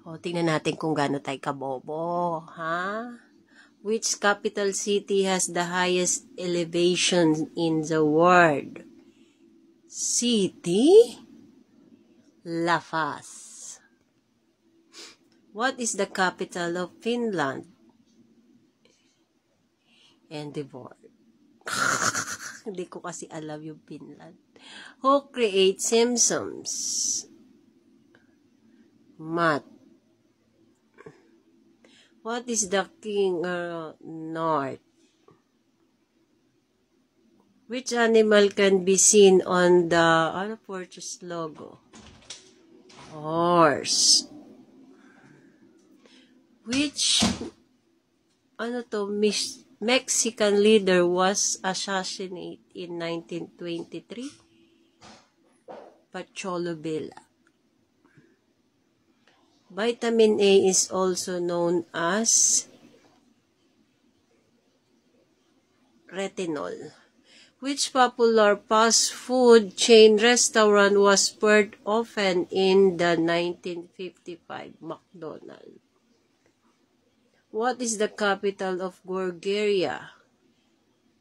O, tingnan natin kung gaano tayo kabobo, ha? Which capital city has the highest elevation in the world? City? La Paz. What is the capital of Finland? Edinburgh. Hindi ko kasi alam yung Finland. Who creates Simpsons? Matt. What is the king north? Which animal can be seen on the purchase logo? Horse. Which Mexican leader was assassinated in 1923? Pancho Villa. Vitamin A is also known as retinol. Which popular fast food chain restaurant was first opened in the 1955? McDonald's. What is the capital of Bulgaria?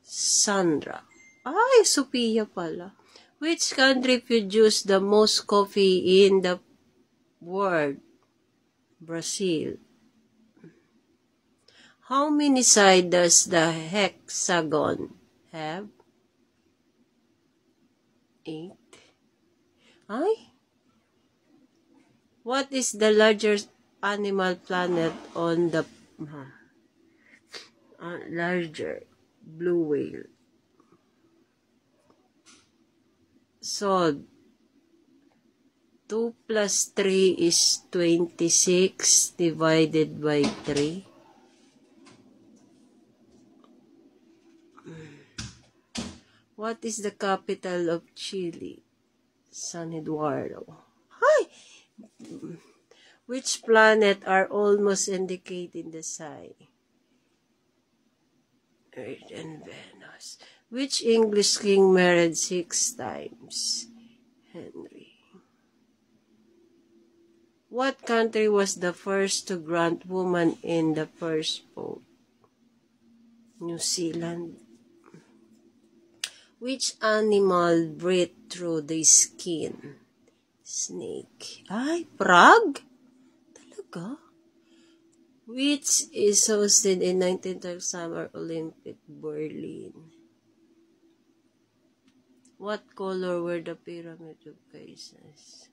Sandra. Ay, Sofia pala. Which country produces the most coffee in the world? Brazil. How many sides does the hexagon have? 8. Ay? What is the largest animal planet on the larger blue whale? So 2 plus 3 is 26 divided by 3. What is the capital of Chile? San Eduardo. Hi! Which planet are almost indicated in the sky? Earth and Venus. Which English king married 6 times? Henry. What country was the first to grant women in the first vote? New Zealand. Which animal breathes through the skin? Snake. Ay, frog? Talaga? Which is hosted in 1930 Summer Olympic Berlin? What color were the pyramid of Phases?